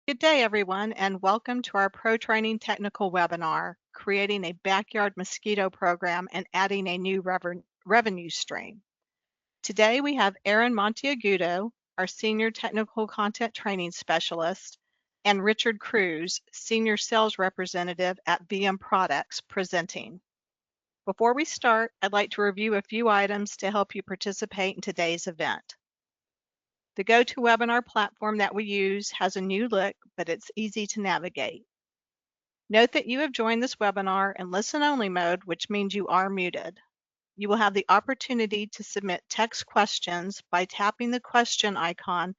Good day, everyone, and welcome to our Pro Training Technical webinar, Creating a Backyard Mosquito Program and Adding a New Revenue Stream. Today we have Erin Monteagudo, our Senior Technical Content Training Specialist, and RichardCruz, Senior Sales Representative at VM Products, presenting. Before we start, I'd like to review a few items to help you participate in today's event. The GoToWebinar platform that we use has a new look, but it's easy to navigate. Note that you have joined this webinar in listen-only mode, which means you are muted. You will have the opportunity to submit text questions by tapping the question icon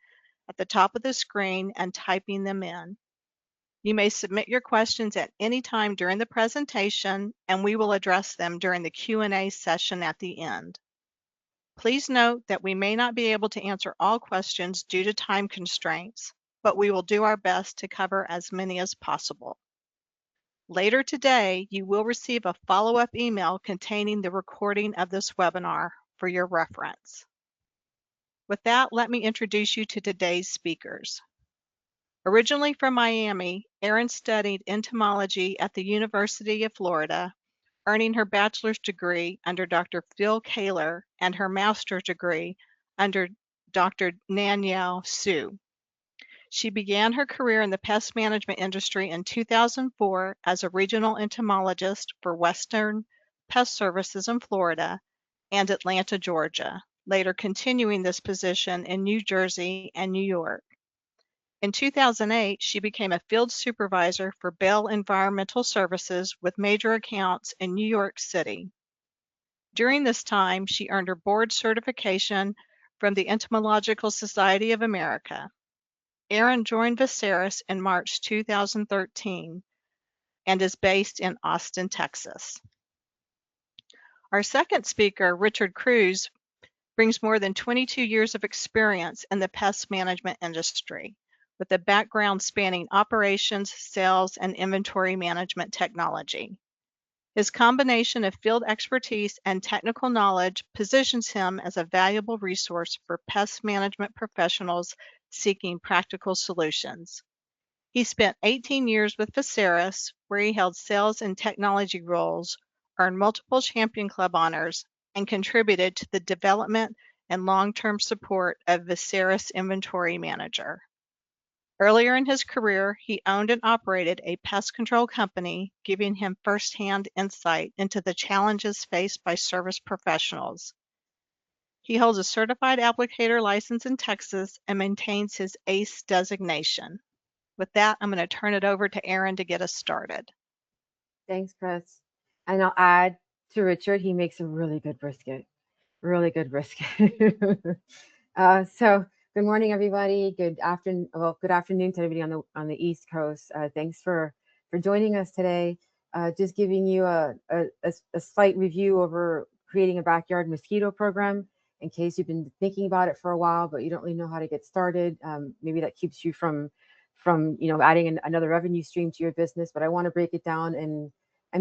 at the top of the screen and typing them in. You may submit your questions at any time during the presentation, and we will address them during the Q&A session at the end. Please note that we may not be able to answer all questions due to time constraints, but we will do our best to cover as many as possible. Later today, you will receive a follow-up email containing the recording of this webinar for your reference. With that, let me introduce you to today's speakers. Originally from Miami, Erin studied entomology at the University of Florida, earning her bachelor's degree under Dr. Phil Kaler and her master's degree under Dr. Nanyao Su. She began her career in the pest management industry in 2004 as a regional entomologist for Western Pest Services in Florida and Atlanta, Georgia, later continuing this position in New Jersey and New York. In 2008, she became a field supervisor for Bell Environmental Services with major accounts in New York City. During this time, she earned her board certification from the Entomological Society of America. Erin joined Veseris in March 2013 and is based in Austin, Texas. Our second speaker, RichardCruz, brings more than 22 years of experience in the pest management industry, with a background spanning operations, sales, and inventory management technology. His combination of field expertise and technical knowledge positions him as a valuable resource for pest management professionals seeking practical solutions. He spent 18 years with Veseris, where he held sales and technology roles, earned multiple Champion Club honors, and contributed to the development and long-term support of Veseris Inventory Manager. Earlier in his career, he owned and operated a pest control company, giving him firsthand insight into the challenges faced by service professionals. He holds a certified applicator license in Texas and maintains his ACE designation. With that, I'm going to turn it over to Erin to get us started. Thanks, Chris. And I'll add to Richard, he makes a really good brisket. Really good brisket. So good morning, everybody. Good afternoon. Well, good afternoon to everybody on the East Coast. Thanks for joining us today. Just giving you a slight review over creating a backyard mosquito program, in case you've been thinking about it for a while, but you don't really know how to get started. Maybe that keeps you from adding another revenue stream to your business. But I want to break it down and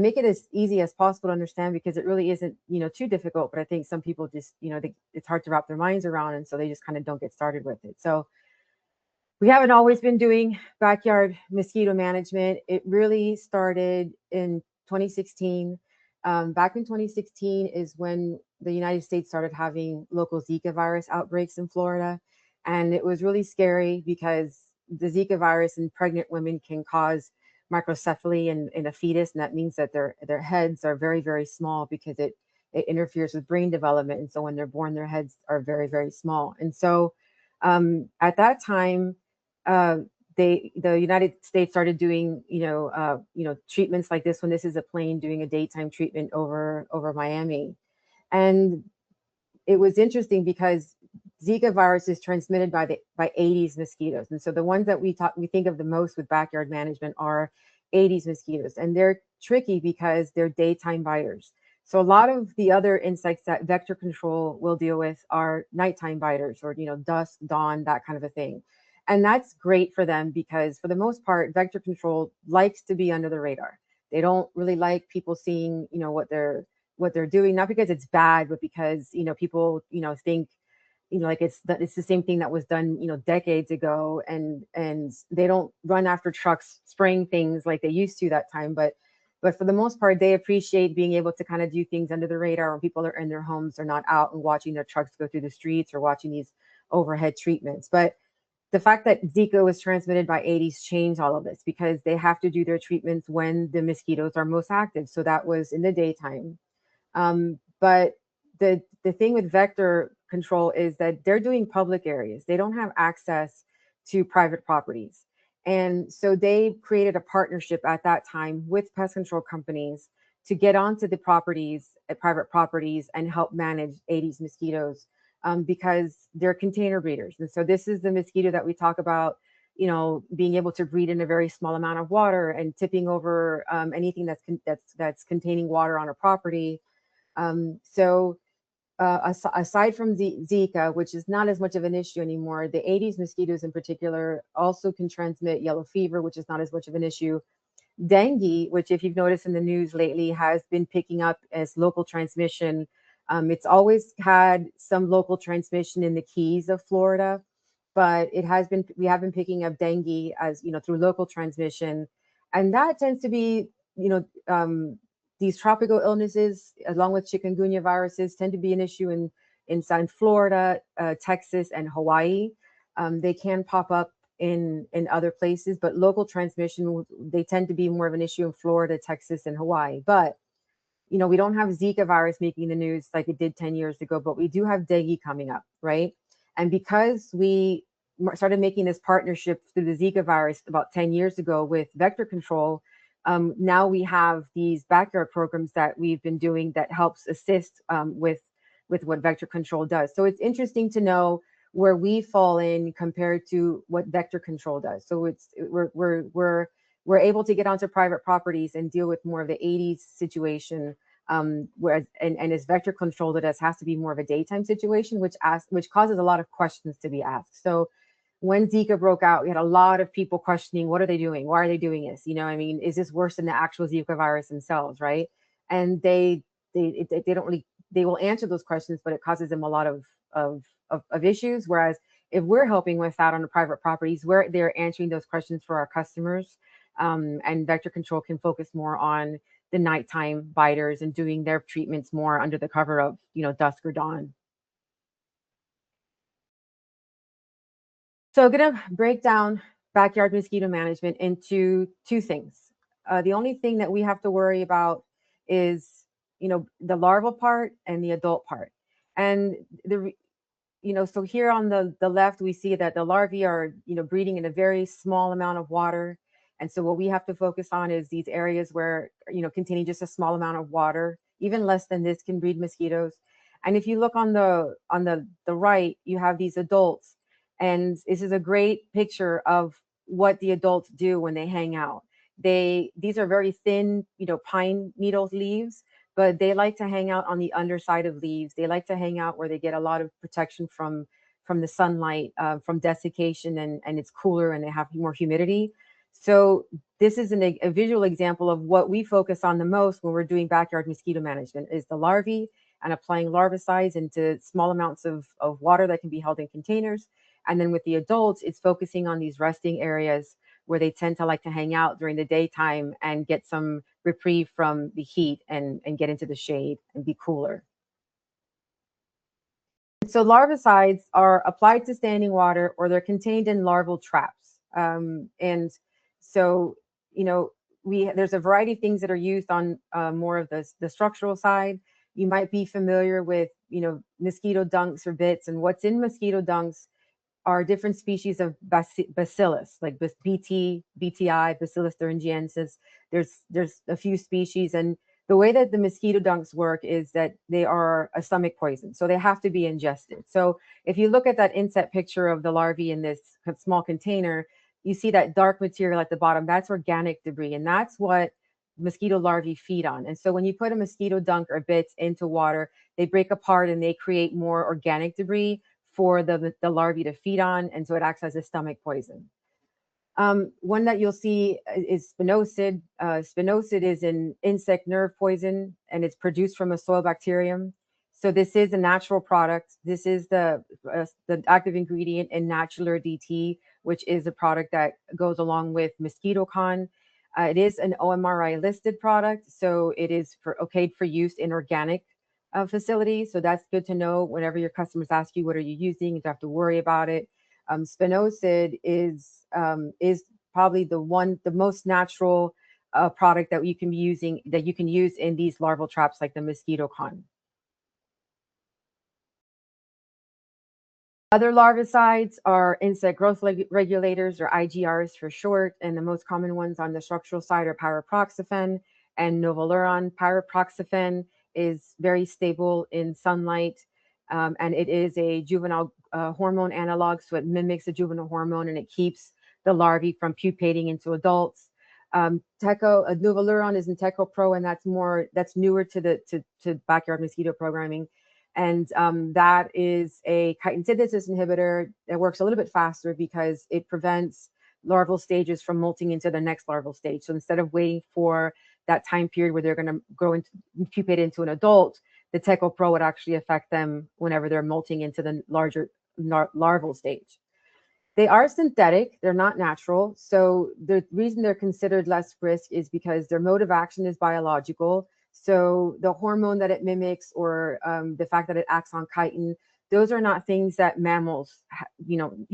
make it as easy as possible to understand, because it really isn't, too difficult. But I think some people just, it's hard to wrap their minds around, and so they just kind of don't get started with it. So we haven't always been doing backyard mosquito management. It really started in 2016. Back in 2016 is when the United States started having local Zika virus outbreaks in Florida. And it was really scary because the Zika virus in pregnant women can cause microcephaly in a fetus, and that means that their heads are very, very small, because it interferes with brain development. And so when they're born, their heads are very, very small. And so at that time, the United States started doing treatments like this one. This is a plane doing a daytime treatment over Miami, and it was interesting because Zika virus is transmitted by Aedes mosquitoes. And so the ones that we think of the most with backyard management are Aedes mosquitoes. And they're tricky because they're daytime biters. So a lot of the other insects that vector control will deal with are nighttime biters, or, dusk, dawn, that kind of a thing. And that's great for them because, for the most part, vector control likes to be under the radar. They don't really like people seeing, what they're doing, not because it's bad, but because, people, think like it's the same thing that was done, decades ago, and they don't run after trucks spraying things like they used to that time, but for the most part, they appreciate being able to kind of do things under the radar when people are in their homes. They're not out and watching their trucks go through the streets or watching these overhead treatments. But the fact that Zika was transmitted by Aedes changed all of this, because they have to do their treatments when the mosquitoes are most active. So that was in the daytime. But the thing with vector control is that they're doing public areas. They don't have access to private properties. And so they created a partnership at that time with pest control companies to get onto the properties, private properties, and help manage Aedes mosquitoes, because they're container breeders. And so this is the mosquito that we talk about, being able to breed in a very small amount of water and tipping over anything that's containing water on a property. Aside from Zika, which is not as much of an issue anymore, the Aedes mosquitoes in particular also can transmit yellow fever, which is not as much of an issue. Dengue, which if you've noticed in the news lately, has been picking up as local transmission. It's always had some local transmission in the Keys of Florida, but we have been picking up dengue as through local transmission, and that tends to be these tropical illnesses, along with chikungunya viruses, tend to be an issue in South Florida, Texas, and Hawaii. They can pop up in other places, but local transmission, they tend to be more of an issue in Florida, Texas, and Hawaii. But we don't have Zika virus making the news like it did 10 years ago, but we do have dengue coming up, right? And because we started making this partnership through the Zika virus about 10 years ago with vector control, now we have these backyard programs that we've been doing that helps assist with what vector control does. So it's interesting to know where we fall in compared to what vector control does. So we're able to get onto private properties and deal with more of the Aedes situation, whereas and as vector control that has to be more of a daytime situation, which causes a lot of questions to be asked. So when Zika broke out, we had a lot of people questioning, what are they doing? Why are they doing this? Is this worse than the actual Zika virus themselves, right? And they don't really, they will answer those questions, but it causes them a lot of issues. Whereas if we're helping with that on the private properties, where they're answering those questions for our customers, and vector control can focus more on the nighttime biters and doing their treatments more under the cover of dusk or dawn. So I'm going to break down backyard mosquito management into two things. The only thing that we have to worry about is, the larval part and the adult part. And so here on the left, we see that the larvae are, breeding in a very small amount of water. And so what we have to focus on is these areas where, containing just a small amount of water, even less than this, can breed mosquitoes. And if you look on the right, you have these adults. And this is a great picture of what the adults do when they hang out. These are very thin, pine needle leaves, but they like to hang out on the underside of leaves. They like to hang out where they get a lot of protection from the sunlight, from desiccation, and it's cooler and they have more humidity. So this is a visual example of what we focus on the most when we're doing backyard mosquito management, is the larvae and applying larvicides into small amounts of water that can be held in containers. And then with the adults, it's focusing on these resting areas where they tend to like to hang out during the daytime and get some reprieve from the heat and get into the shade and be cooler. So larvicides are applied to standing water, or they're contained in larval traps. And so, there's a variety of things that are used on more of the structural side. You might be familiar with, mosquito dunks or bits, and what's in mosquito dunks are different species of bacillus, like BT, BTI, Bacillus thuringiensis. There's a few species, and the way that the mosquito dunks work is that they are a stomach poison, so they have to be ingested. So if you look at that inset picture of the larvae in this small container, you see that dark material at the bottom. That's organic debris, and that's what mosquito larvae feed on. And so when you put a mosquito dunk or bits into water, they break apart and they create more organic debris for the larvae to feed on, and so it acts as a stomach poison. One that you'll see is spinosad. Spinosad is an insect nerve poison, and it's produced from a soil bacterium. So this is a natural product. This is the active ingredient in Natular DT, which is a product that goes along with MosquitoCon. It is an OMRI listed product, so it is okayed for use in organic facilities. So that's good to know whenever your customers ask you, what are you using? You don't have to worry about it. Spinosad is probably the most natural product that you can be using, that you can use in these larval traps like the MosquitoCon. Other larvicides are insect growth regulators, or IGRs for short, and the most common ones on the structural side are pyriproxyfen and novaluron. Pyriproxyfen is very stable in sunlight, and it is a juvenile hormone analog, so it mimics a juvenile hormone and it keeps the larvae from pupating into adults. Novaluron is in Teco Pro, and that's newer to backyard mosquito programming. And that is a chitin synthesis inhibitor that works a little bit faster because it prevents larval stages from molting into the next larval stage. So instead of waiting for that time period where they're going to grow into pupate into an adult, the Teco Pro would actually affect them whenever they're molting into the larger larval stage. They are synthetic, they're not natural. So the reason they're considered less risk is because their mode of action is biological. So the hormone that it mimics, or the fact that it acts on chitin, those are not things that mammals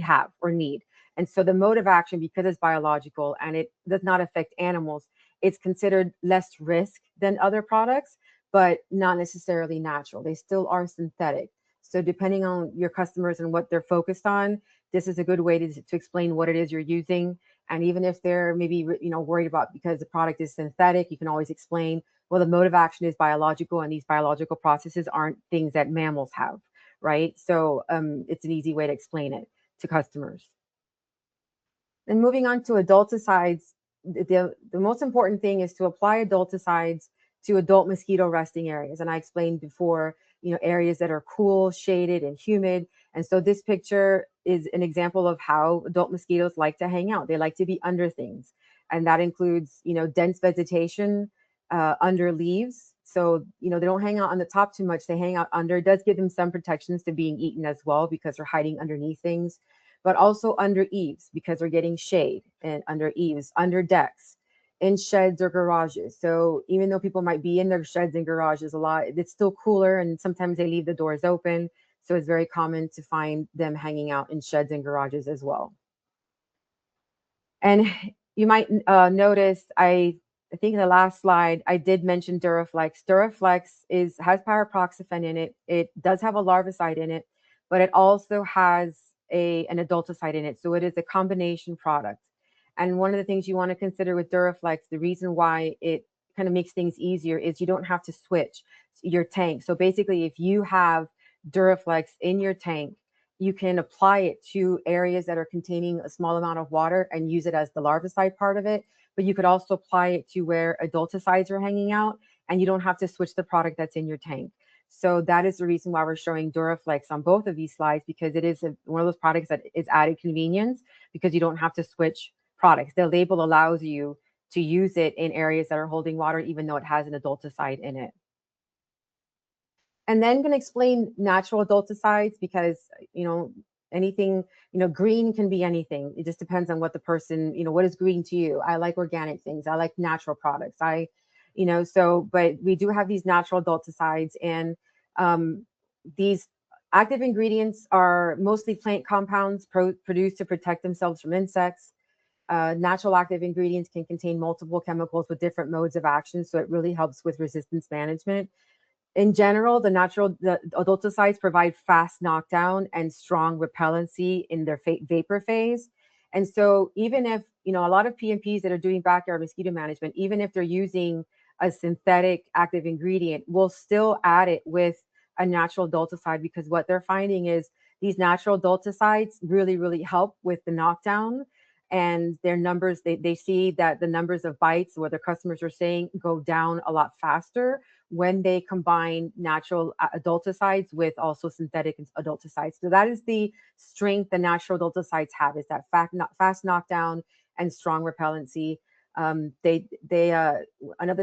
have or need. And so the mode of action, because it's biological and it does not affect animals, it's considered less risk than other products, but not necessarily natural. They still are synthetic. So depending on your customers and what they're focused on, this is a good way to explain what it is you're using. And even if they're maybe worried about because the product is synthetic, you can always explain, well, the mode of action is biological, and these biological processes aren't things that mammals have, right? So it's an easy way to explain it to customers. And moving on to adulticides, the most important thing is to apply adulticides to adult mosquito resting areas. And I explained before, areas that are cool, shaded, and humid. And so this picture is an example of how adult mosquitoes like to hang out. They like to be under things. And that includes, dense vegetation, under leaves. So, they don't hang out on the top too much. They hang out under. It does give them some protections to being eaten as well, because they're hiding underneath things, but also under eaves because they're getting shade, and under eaves, under decks, in sheds or garages. So even though people might be in their sheds and garages a lot, it's still cooler, and sometimes they leave the doors open. So it's very common to find them hanging out in sheds and garages as well. And you might notice, I think in the last slide, I did mention Duraflex. Duraflex has pyriproxyfen in it. It does have a larvicide in it, but it also has an adulticide in it. So it is a combination product. And one of the things you want to consider with Duraflex, the reason why it kind of makes things easier, is you don't have to switch your tank. So basically, if you have Duraflex in your tank, you can apply it to areas that are containing a small amount of water and use it as the larvicide part of it. But you could also apply it to where adulticides are hanging out, and you don't have to switch the product that's in your tank. So that is the reason why we're showing Duraflex on both of these slides, because it is one of those products that is added convenience, because you don't have to switch products. The label allows you to use it in areas that are holding water, even though it has an adulticide in it. And then I'm going to explain natural adulticides, because anything, green can be anything. It just depends on what the person, what is green to you. I like organic things. I like natural products. But we do have these natural adulticides, and these active ingredients are mostly plant compounds produced to protect themselves from insects. Natural active ingredients can contain multiple chemicals with different modes of action, so it really helps with resistance management. In general, the adulticides provide fast knockdown and strong repellency in their vapor phase. And so even if, a lot of PMPs that are doing backyard mosquito management, even if they're using a synthetic active ingredient, will still add it with a natural adulticide, because what they're finding is these natural adulticides really, really help with the knockdown. And their numbers, they see that the numbers of bites, what their customers are saying, go down a lot faster when they combine natural adulticides with also synthetic adulticides. So that is the strength the natural adulticides have, is that fast knockdown and strong repellency. Another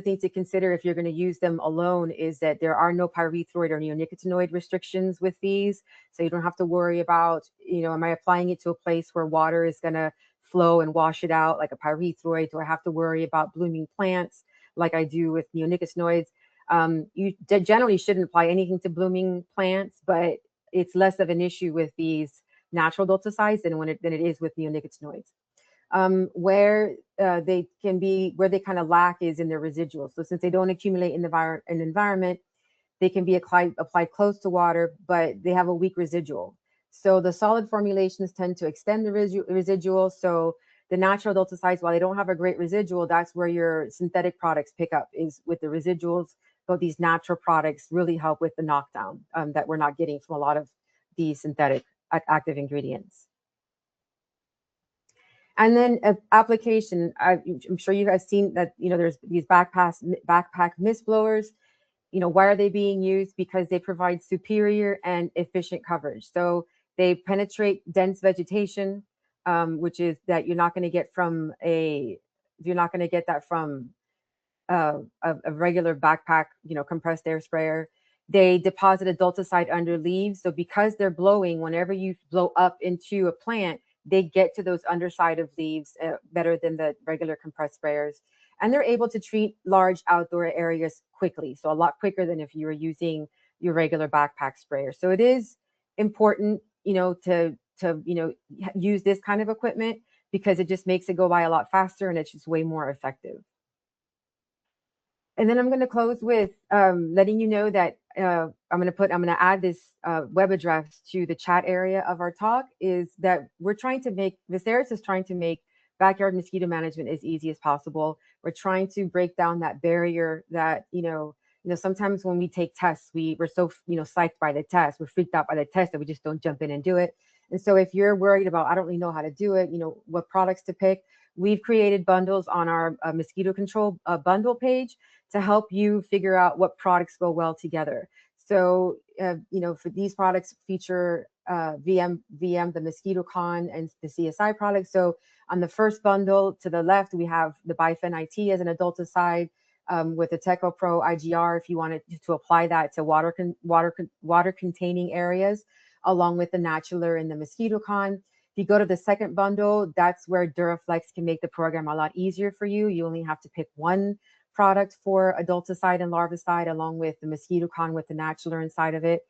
thing to consider if you're going to use them alone is that there are no pyrethroid or neonicotinoid restrictions with these. So you don't have to worry about, am I applying it to a place where water is going to flow and wash it out like a pyrethroid? Do I have to worry about blooming plants like I do with neonicotinoids? You generally shouldn't apply anything to blooming plants, but it's less of an issue with these natural adulticides than it is with neonicotinoids. Where they kind of lack is in their residuals. So since they don't accumulate in the environment, they can be applied close to water, but they have a weak residual. So the solid formulations tend to extend the residual. So the natural adulticides, while they don't have a great residual, that's where your synthetic products pick up, is with the residuals. But these natural products really help with the knockdown that we're not getting from a lot of these synthetic active ingredients. And then application, I'm sure you guys seen that, there's these backpack mist blowers. Why are they being used? Because they provide superior and efficient coverage. So they penetrate dense vegetation, which is that you're not going to get that from a regular backpack, compressed air sprayer. They deposit adulticide under leaves. So because they're blowing, whenever you blow up into a plant, they get to those underside of leaves better than the regular compressed sprayers. And they're able to treat large outdoor areas quickly. So a lot quicker than if you were using your regular backpack sprayer. So it is important, to use this kind of equipment, because it just makes it go by a lot faster and it's just way more effective. And then I'm going to close with letting you know that I'm going to add this web address to the chat area of our talk. Is that Veseris is trying to make backyard mosquito management as easy as possible. We're trying to break down that barrier that sometimes when we take tests, we're so psyched by the test, we're freaked out by the test that we just don't jump in and do it. And so if you're worried about, I don't really know how to do it, what products to pick, we've created bundles on our mosquito control bundle page to help you figure out what products go well together. So, for these products feature VM, the MosquitoCon, and the CSI products. So on the first bundle to the left, we have the Bifen IT as an adulticide with the Teco Pro IGR if you wanted to apply that to water containing areas, along with the Natular and the MosquitoCon. If you go to the second bundle, that's where Duraflex can make the program a lot easier for you. You only have to pick one product for adulticide and larvicide, along with the MosquitoCon with the Natural inside of it.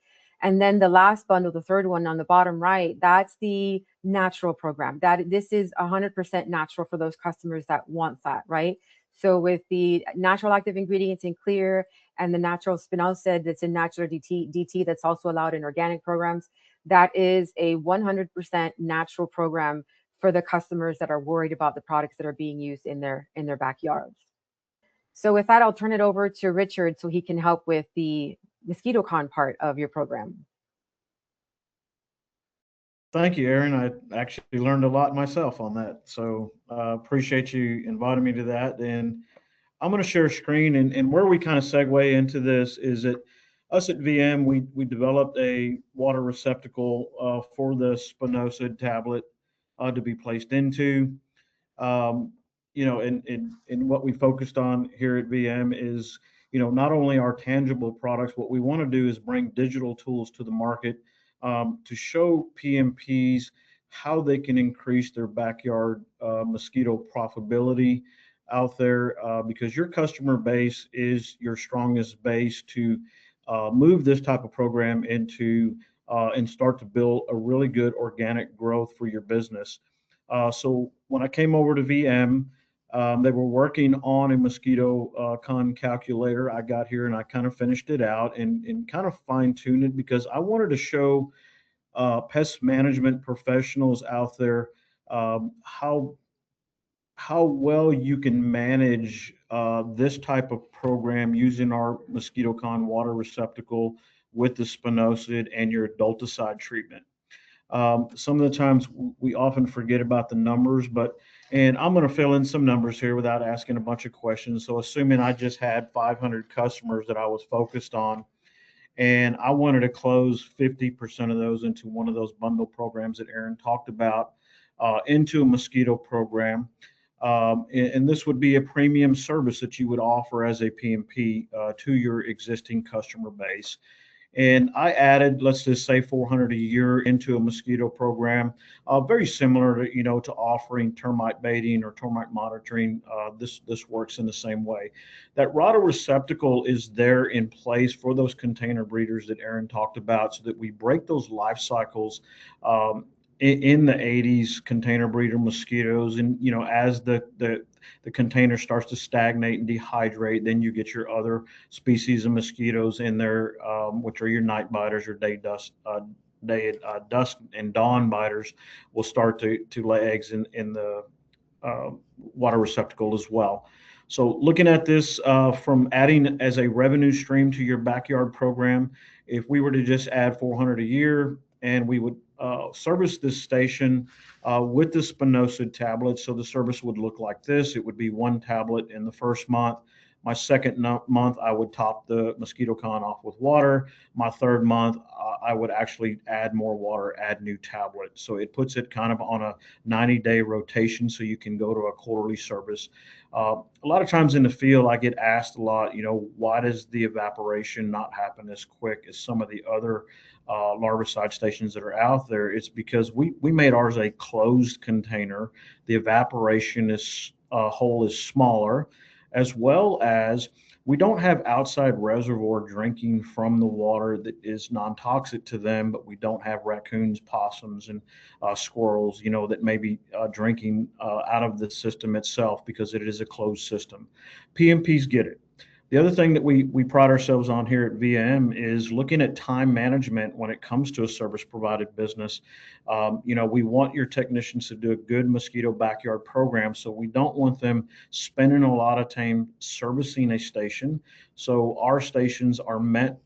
And then the last bundle, the third one on the bottom right, that's the natural program. This is 100% natural for those customers that want that, right? So with the natural active ingredients in clear and the natural spinosad that's in natural DT that's also allowed in organic programs, that is a 100% natural program for the customers that are worried about the products that are being used in their backyards. So with that, I'll turn it over to Richard so he can help with the MosquitoCon part of your program. Thank you, Erin. I actually learned a lot myself on that. So appreciate you inviting me to that. And I'm going to share a screen. And where we kind of segue into this is that us at VM, we developed a water receptacle for the spinosad tablet to be placed into. And what we focused on here at VM is, not only our tangible products, what we want to do is bring digital tools to the market to show PMPs how they can increase their backyard mosquito profitability out there, because your customer base is your strongest base to move this type of program into and start to build a really good organic growth for your business. So when I came over to VM, they were working on a MosquitoCon calculator. I got here and I kind of finished it out and kind of fine tuned it because I wanted to show pest management professionals out there how well you can manage this type of program using our MosquitoCon water receptacle with the spinosad and your adulticide treatment. Some of the times we often forget about the numbers, and I'm going to fill in some numbers here without asking a bunch of questions. So assuming I just had 500 customers that I was focused on, and I wanted to close 50% of those into one of those bundle programs that Erin talked about, into a mosquito program. And this would be a premium service that you would offer as a PMP to your existing customer base. And I added, let's just say 400 a year into a mosquito program, very similar to, to offering termite baiting or termite monitoring. This works in the same way. That rotto receptacle is there in place for those container breeders that Erin talked about, so that we break those life cycles. In the 80s, container breeder mosquitoes, and as the container starts to stagnate and dehydrate, then you get your other species of mosquitoes in there, which are your night biters or dusk and dawn biters, will start to lay eggs in the water receptacle as well. So looking at this from adding as a revenue stream to your backyard program, if we were to just add 400 a year, and we would service this station with the spinosad tablet. So the service would look like this. It would be one tablet in the first month. My second month, I would top the MosquitoCon off with water. My third month, I would actually add more water, add new tablets. So it puts it kind of on a 90-day rotation, so you can go to a quarterly service. A lot of times in the field, I get asked a lot, why does the evaporation not happen as quick as some of the other larvicide stations that are out there? It's because we made ours a closed container. The evaporation hole is smaller, as well as we don't have outside reservoir drinking from the water that is non-toxic to them, but we don't have raccoons, possums, and squirrels, that may be drinking out of the system itself, because it is a closed system. PMPs get it. The other thing that we pride ourselves on here at VM is looking at time management when it comes to a service provided business. We want your technicians to do a good mosquito backyard program, so we don't want them spending a lot of time servicing a station. So our stations are meant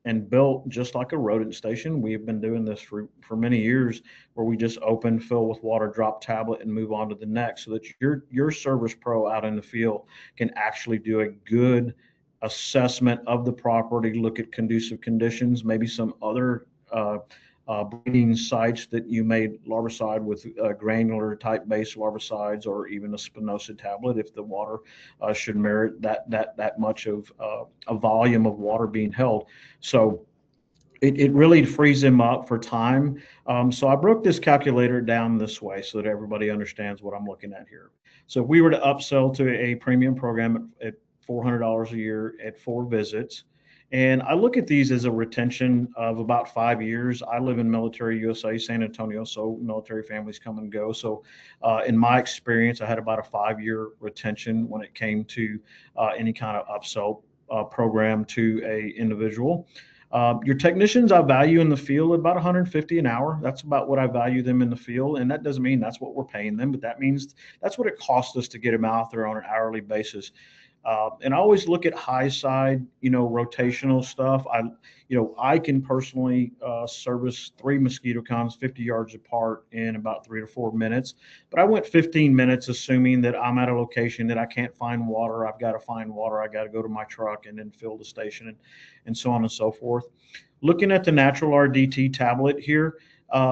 and built just like a rodent station. We have been doing this for many years, where we just open, fill with water, drop tablet, and move on to the next, so that your service pro out in the field can actually do a good assessment of the property, look at conducive conditions, maybe some other breeding sites that you may larvicide with granular type based larvicides, or even a spinosad tablet if the water should merit that much of a volume of water being held. So it really frees them up for time. So I broke this calculator down this way so that everybody understands what I'm looking at here. So if we were to upsell to a premium program at $400 a year at 4 visits, and I look at these as a retention of about 5 years. I live in military USA, San Antonio, so military families come and go. So in my experience, I had about a 5-year retention when it came to any kind of upsell program to a individual. Your technicians, I value in the field about $150 an hour. That's about what I value them in the field. And that doesn't mean that's what we're paying them, but that means that's what it costs us to get them out there on an hourly basis. And I always look at high side, rotational stuff. I can personally service 3 MosquitoCons 50 yards apart in about 3 to 4 minutes. But I went 15 minutes, assuming that I'm at a location that I can't find water. I've got to find water. I got to go to my truck and then fill the station, and so on and so forth. Looking at the Natural RDT tablet here,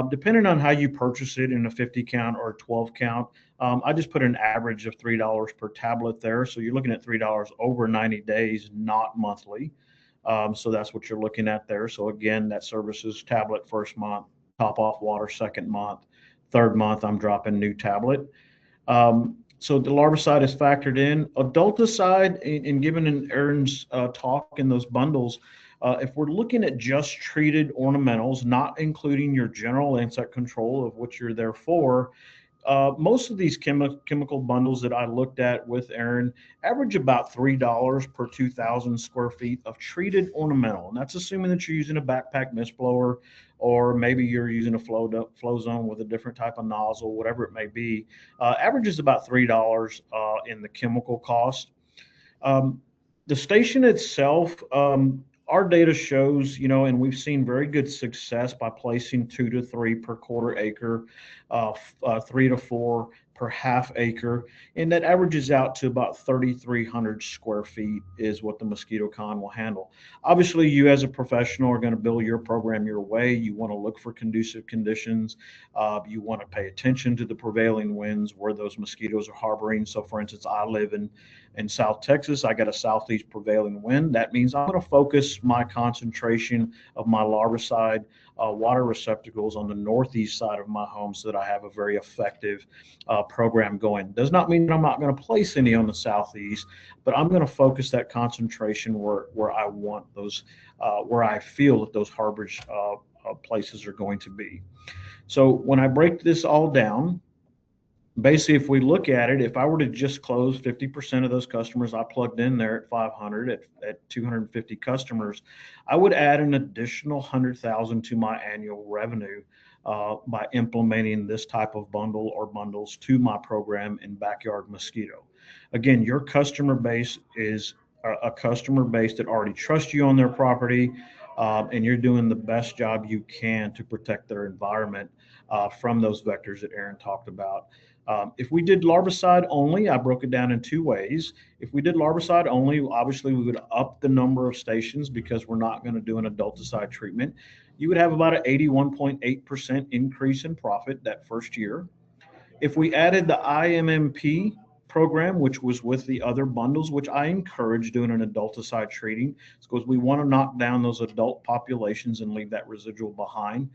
depending on how you purchase it, in a 50 count or a 12 count, I just put an average of $3 per tablet there. So you're looking at $3 over 90 days, not monthly. So that's what you're looking at there. So again, that services tablet first month, top off water second month, third month, I'm dropping new tablet. So the larvicide is factored in. Adulticide, and given in Erin's talk in those bundles, if we're looking at just treated ornamentals, not including your general insect control, of which you're there for, most of these chemical bundles that I looked at with Erin average about $3 per 2,000 square feet of treated ornamental. And that's assuming that you're using a backpack mist blower, or maybe you're using a flow zone with a different type of nozzle, whatever it may be. Averages about $3 in the chemical cost. The station itself, our data shows, and we've seen very good success by placing 2 to 3 per quarter acre, 3 to 4 per half acre, and that averages out to about 3,300 square feet is what the MosquitoCon will handle. Obviously, you as a professional are going to build your program your way. You want to look for conducive conditions. You want to pay attention to the prevailing winds where those mosquitoes are harboring. So, for instance, I live in South Texas. I got a southeast prevailing wind. That means I'm going to focus my concentration of my larvicide water receptacles on the northeast side of my home so that I have a very effective program going. Does not mean that I'm not going to place any on the southeast, but I'm going to focus that concentration where I want those, where I feel that those harborage places are going to be. So when I break this all down, basically, if we look at it, if I were to just close 50% of those customers I plugged in there at 500, at 250 customers, I would add an additional 100,000 to my annual revenue by implementing this type of bundle or bundles to my program in Backyard Mosquito. Again, your customer base is a customer base that already trusts you on their property, and you're doing the best job you can to protect their environment from those vectors that Erin talked about. If we did larvicide only, I broke it down in two ways. If we did larvicide only, obviously we would up the number of stations because we're not going to do an adulticide treatment. You would have about an 81.8% increase in profit that first year. If we added the IMMP program, which was with the other bundles, which I encourage doing an adulticide treating, because we want to knock down those adult populations and leave that residual behind,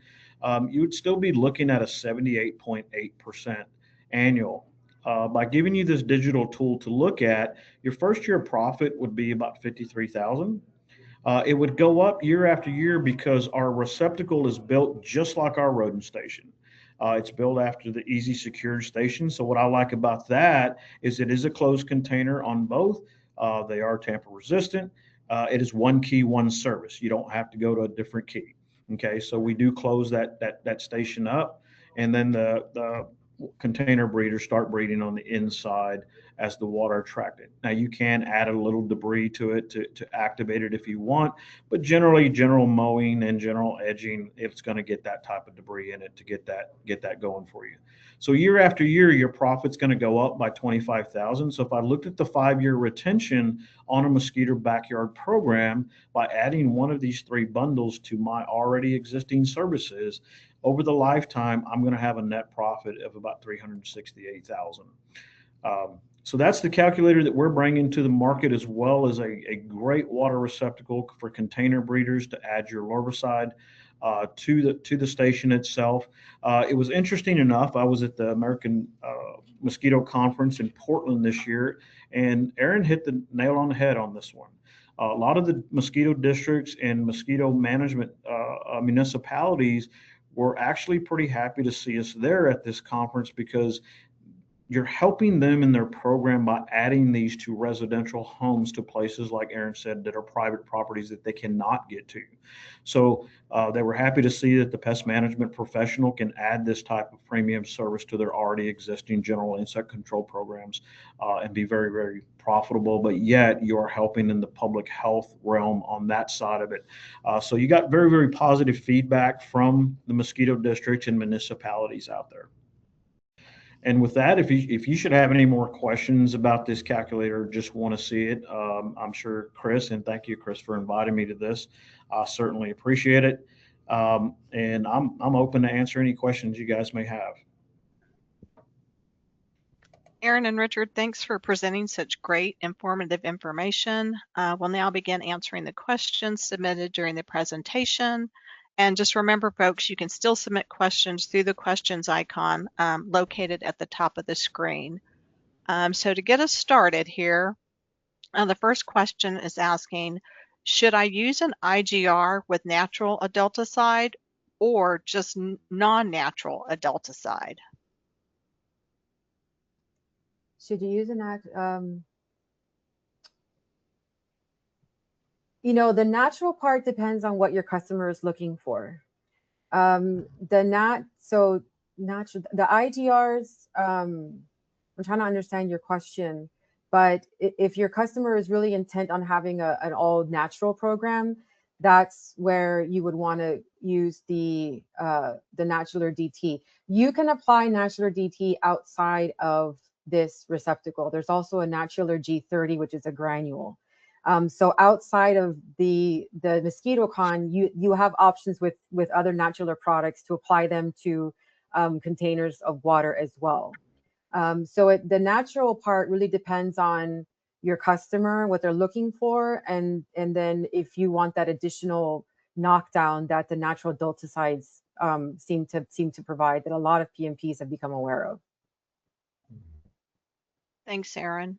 you would still be looking at a 78.8% annual. By giving you this digital tool to look at, your first year profit would be about 53,000. It would go up year after year because our receptacle is built just like our rodent station. It's built after the easy secured station. So what I like about that is it is a closed container on both. They are tamper resistant. It is one key, one service. You don't have to go to a different key. Okay, so we do close that station up, and then the container breeders start breeding on the inside as the water attracted. Now you can add a little debris to it to activate it if you want, but generally general mowing and general edging, it's going to get that type of debris in it to get that going for you. So year after year, your profit's going to go up by 25,000. So if I looked at the 5-year retention on a mosquito backyard program by adding one of these three bundles to my already existing services, over the lifetime, I'm going to have a net profit of about 368,000. So that's the calculator that we're bringing to the market, as well as a great water receptacle for container breeders to add your larvicide to the station itself. It was interesting enough. I was at the American Mosquito Conference in Portland this year, and Erin hit the nail on the head on this one. A lot of the mosquito districts and mosquito management municipalities were actually pretty happy to see us there at this conference because you're helping them in their program by adding these to residential homes to places, like Erin said, that are private properties that they cannot get to. So they were happy to see that the pest management professional can add this type of premium service to their already existing general insect control programs and be very, very profitable, but yet you're helping in the public health realm on that side of it. So you got very, very positive feedback from the mosquito districts and municipalities out there. And with that, if you should have any more questions about this calculator, just want to see it, I'm sure Chris, and thank you, Chris, for inviting me to this. I certainly appreciate it. And I'm open to answer any questions you guys may have. Erin and Richard, thanks for presenting such great informative information. We'll now begin answering the questions submitted during the presentation. And just remember, folks, you can still submit questions through the questions icon located at the top of the screen. So to get us started here, the first question is asking, should I use an IGR with natural adulticide or just non-natural adulticide? Should you use the natural part depends on what your customer is looking for. The IGRs, I'm trying to understand your question, but if your customer is really intent on having an all natural program, that's where you would want to use the Natular DT. You can apply Natular DT outside of this receptacle. There's also a Natular G30, which is a granule. So outside of the MosquitoCon, you have options with other Natular products to apply them to containers of water as well. So the natural part really depends on your customer, what they're looking for, and then if you want that additional knockdown that the natural adulticides seem to provide, that a lot of PMPs have become aware of. Thanks, Erin.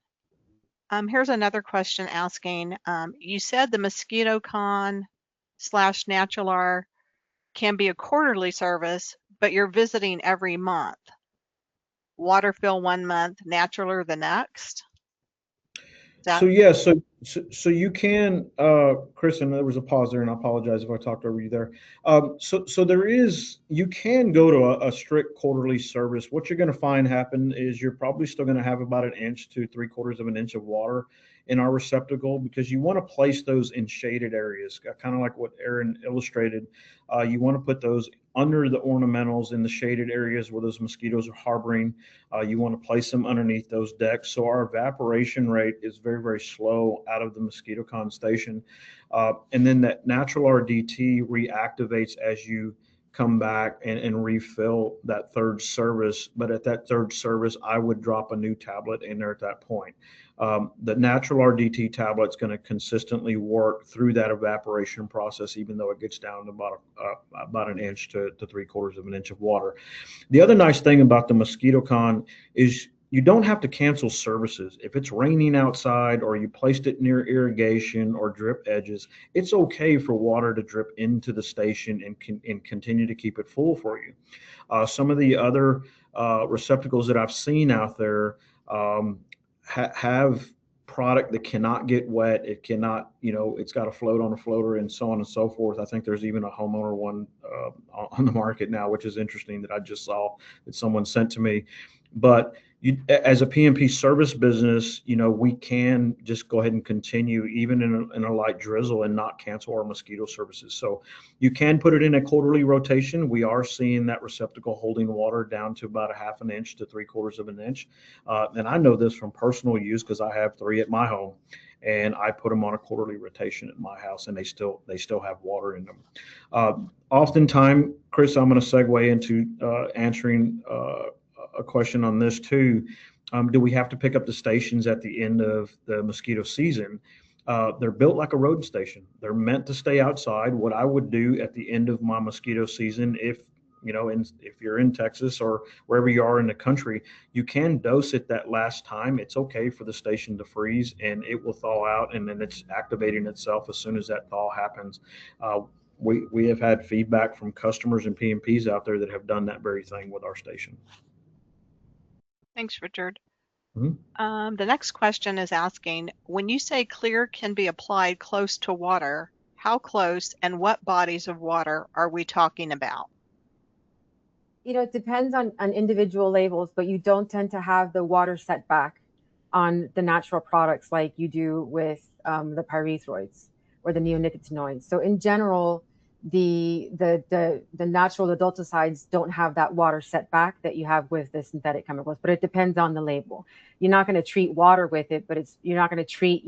Here's another question asking, you said the MosquitoCon / Natular can be a quarterly service, but you're visiting every month. Water fill 1 month, Natural the next? So yeah, so you can, Chris, and there was a pause there, and I apologize if I talked over you there. So there is, you can go to a strict quarterly service. What you're going to find happen is you're probably still going to have about 1 to 3/4 of an inch of water in our receptacle, because you want to place those in shaded areas, kind of like what Erin illustrated. You want to put those under the ornamentals in the shaded areas where those mosquitoes are harboring. You want to place them underneath those decks. So our evaporation rate is very, very slow out of the MosquitoCon station. And then that natural RDT reactivates as you come back and refill that third service. But at that third service, I would drop a new tablet in there at that point. The natural RDT tablet is going to consistently work through that evaporation process, even though it gets down to about 1 to 3/4 of an inch of water. The other nice thing about the MosquitoCon is you don't have to cancel services. If it's raining outside or you placed it near irrigation or drip edges, it's okay for water to drip into the station and continue to keep it full for you. Some of the other receptacles that I've seen out there have product that cannot get wet. It cannot, it's got to float on a floater and so on and so forth. I think there's even a homeowner one on the market now, which is interesting, that I just saw that someone sent to me. But as a PMP service business, we can just go ahead and continue even in a light drizzle and not cancel our mosquito services. So you can put it in a quarterly rotation. We are seeing that receptacle holding water down to about 1/2 inch to 3/4 of an inch. And I know this from personal use because I have 3 at my home, and I put them on a quarterly rotation at my house, and they still have water in them. Oftentimes, Chris, I'm going to segue into answering a question on this too. Do we have to pick up the stations at the end of the mosquito season? They're built like a rodent station. They're meant to stay outside. What I would do at the end of my mosquito season, if you're in Texas or wherever you are in the country, you can dose it that last time. It's okay for the station to freeze, and it will thaw out, and then it's activating itself as soon as that thaw happens. We have had feedback from customers and PMPs out there that have done that very thing with our station. Thanks, Richard. Mm-hmm. The next question is asking, when you say clear can be applied close to water, how close and what bodies of water are we talking about? It depends on individual labels, but you don't tend to have the water setback on the natural products like you do with the pyrethroids or the neonicotinoids. So in general, the natural adulticides don't have that water setback that you have with the synthetic chemicals, but it depends on the label. You're not going to treat water with it, but you're not going to treat,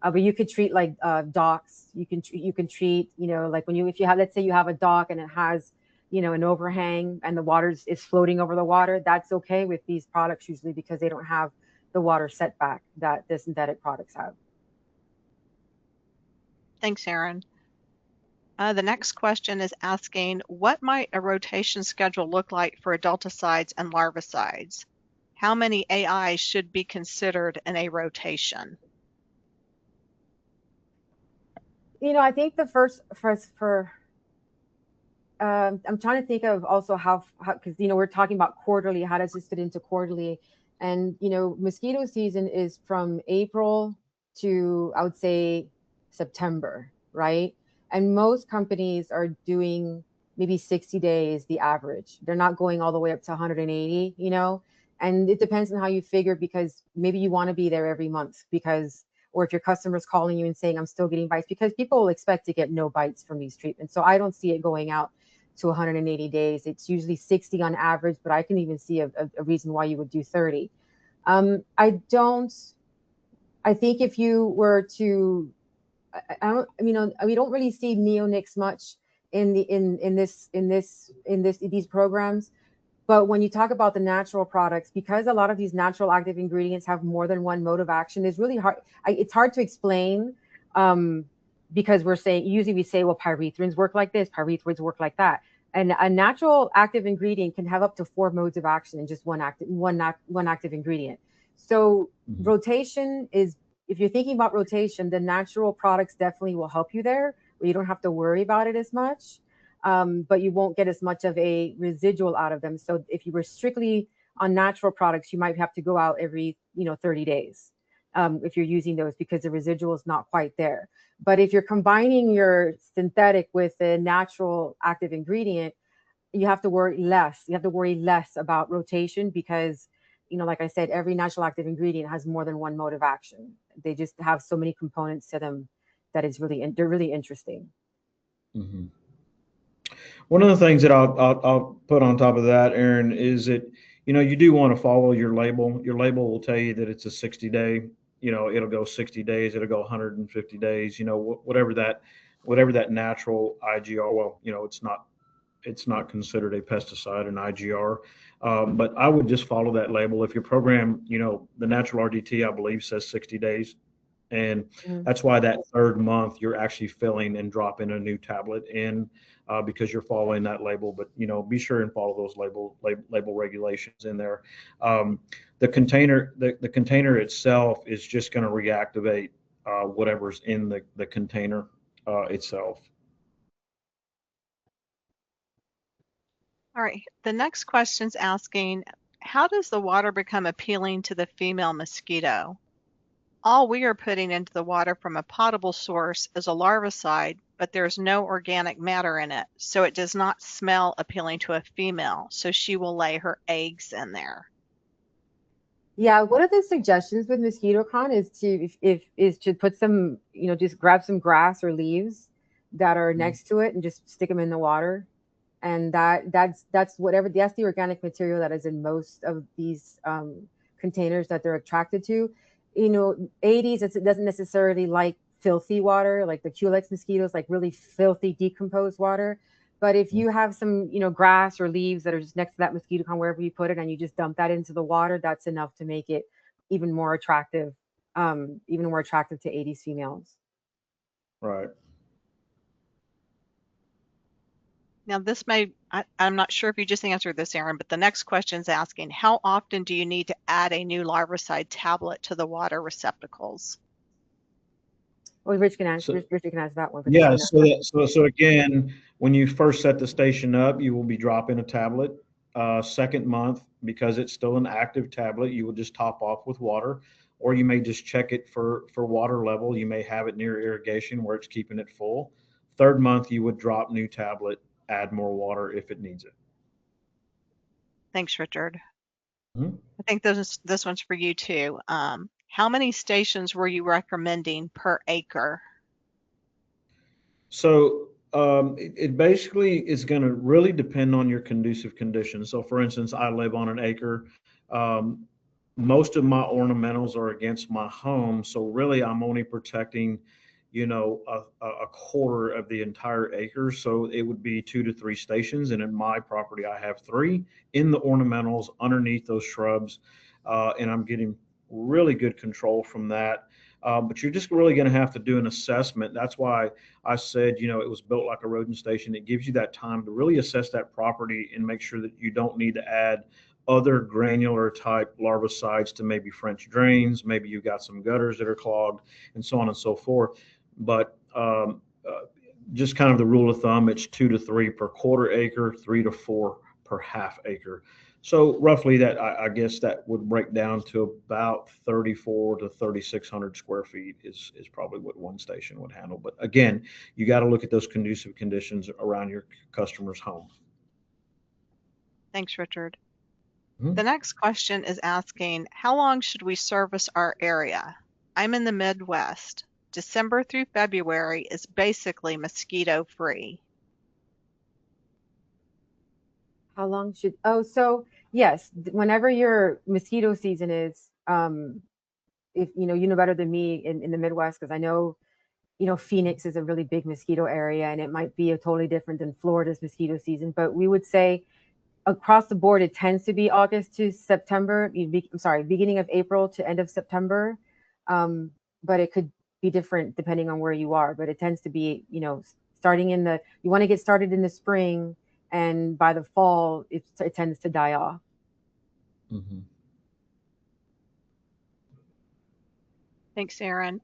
but you could treat like docks. You can treat, like if you have, let's say you have a dock and it has, an overhang and the water is floating over the water, that's okay with these products usually because they don't have the water setback that the synthetic products have. Thanks, Erin. The next question is asking, what might a rotation schedule look like for adulticides and larvicides? How many AI should be considered in a rotation? I think the first for I'm trying to think of also how because we're talking about quarterly. How does this fit into quarterly? And mosquito season is from April to, I would say, September, right? And most companies are doing maybe 60 days, the average. They're not going all the way up to 180, and it depends on how you figure, because maybe you want to be there every month or if your customer's calling you and saying, I'm still getting bites, because people will expect to get no bites from these treatments. So I don't see it going out to 180 days. It's usually 60 on average, but I can even see a reason why you would do 30. I think if you were to, I don't, you know, we don't really see neonics much in these programs. But when you talk about the natural products, because a lot of these natural active ingredients have more than one mode of action, it's really hard. It's hard to explain, because we're saying, usually we say, well, pyrethrins work like this, pyrethrins work like that. And a natural active ingredient can have up to 4 modes of action in just one active ingredient. So rotation is, if you're thinking about rotation, the natural products definitely will help you there, where you don't have to worry about it as much. But you won't get as much of a residual out of them. So if you were strictly on natural products, you might have to go out every 30 days, if you're using those, because the residual is not quite there. But if you're combining your synthetic with a natural active ingredient, you have to worry less. You have to worry less about rotation, because, like I said, every natural active ingredient has more than one mode of action. They just have so many components to them that they're really interesting. Mm-hmm. One of the things that I'll put on top of that, Erin, is that you do want to follow your label. Your label will tell you that it's a 60-day. It'll go 60 days. It'll go 150 days. Whatever that natural IGR. Well, it's not considered a pesticide, an IGR. But I would just follow that label. If your program, the natural RDT, I believe, says 60 days. And that's why that third month you're actually filling and dropping a new tablet in, because you're following that label. But be sure and follow those label regulations in there. The container itself is just going to reactivate whatever's in the container itself. All right, the next question's asking, how does the water become appealing to the female mosquito? All we are putting into the water from a potable source is a larvicide, but there's no organic matter in it, so it does not smell appealing to a female, so she will lay her eggs in there. Yeah, one of the suggestions with MosquitoCon is to put some, just grab some grass or leaves that are next to it and just stick them in the water. And that's the organic material that is in most of these containers that they're attracted to. Aedes, it doesn't necessarily like filthy water, like the Culex mosquitoes, like really filthy decomposed water. But if you have some, grass or leaves that are just next to that MosquitoCon, wherever you put it, and you just dump that into the water, that's enough to make it even more attractive to Aedes females. Right. Now I'm not sure if you just answered this, Erin, but the next question is asking, how often do you need to add a new larvicide tablet to the water receptacles? Well, Richard can answer that one. Yeah, so again, when you first set the station up, you will be dropping a tablet. Second month, because it's still an active tablet, you will just top off with water, or you may just check it for water level. You may have it near irrigation where it's keeping it full. Third month, you would drop new tablet, add more water if it needs it. Thanks, Richard. Mm-hmm. I think this one's for you too. How many stations were you recommending per acre? So it basically is going to really depend on your conducive conditions. So, for instance, I live on an acre. Um, Most of my ornamentals are against my home, so really I'm only protecting, a quarter of the entire acre. So it would be 2 to 3 stations, and in my property I have 3 in the ornamentals underneath those shrubs, and I'm getting really good control from that. But you're just really going to have to do an assessment. That's why I said, it was built like a rodent station. It gives you that time to really assess that property and make sure that you don't need to add other granular type larvicides to maybe French drains. Maybe you've got some gutters that are clogged and so on and so forth. But just kind of the rule of thumb, it's 2 to 3 per quarter acre, 3 to 4 per half acre. So roughly that, I guess that would break down to about 34 to 3,600 square feet is probably what one station would handle. But again, you got to look at those conducive conditions around your customer's home. Thanks, Richard. The next question is asking, how long should we service our area? I'm in the Midwest. December through February is basically mosquito free. How long should, oh, so yes, whenever your mosquito season is, if you know better than me in the Midwest, because I know, Phoenix is a really big mosquito area and it might be a totally different than Florida's mosquito season, but we would say across the board, it tends to be August to September. I'm sorry, beginning of April to end of September. But it could be different depending on where you are. But it tends to be, starting you want to get started in the spring, and by the fall, it tends to die off. Mm-hmm. Thanks, Erin.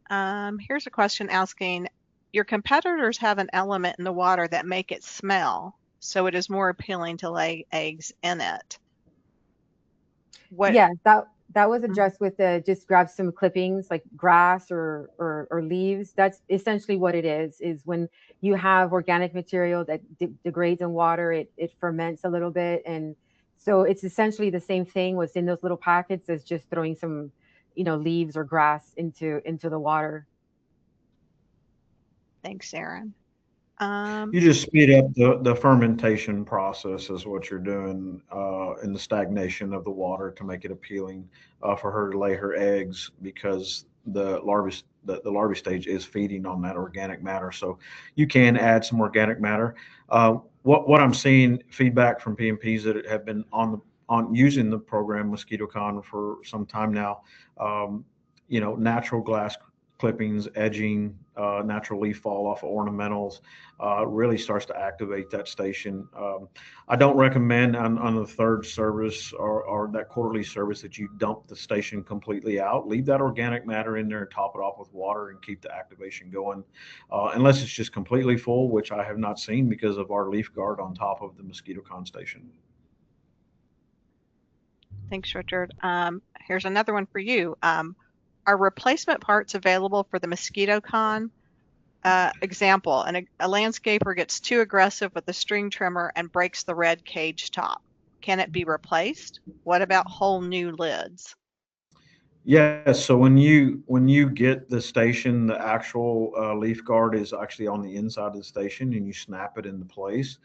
Here's a question asking, your competitors have an element in the water that make it smell, so it is more appealing to lay eggs in it. What? Yeah, that was addressed with just grab some clippings like grass or leaves. That's essentially what it is when you have organic material that degrades in water, it ferments a little bit. And so it's essentially the same thing what's in those little packets as just throwing some, leaves or grass into the water. Thanks, Erin. You just speed up the fermentation process is what you're doing in the stagnation of the water to make it appealing for her to lay her eggs because the larvae stage is feeding on that organic matter. So you can add some organic matter. What I'm seeing feedback from PMPs that have been on using the program MosquitoCon for some time now, natural glass clippings, edging, natural leaf fall off of ornamentals really starts to activate that station. I don't recommend on the third service or that quarterly service that you dump the station completely out. Leave that organic matter in there and top it off with water and keep the activation going. Unless it's just completely full, which I have not seen because of our leaf guard on top of the MosquitoCon station. Thanks, Richard. Here's another one for you. Are replacement parts available for the MosquitoCon? Example, a landscaper gets too aggressive with the string trimmer and breaks the red cage top. Can it be replaced? What about whole new lids? Yes. So when you get the station, the actual leaf guard is actually on the inside of the station, and you snap it into place.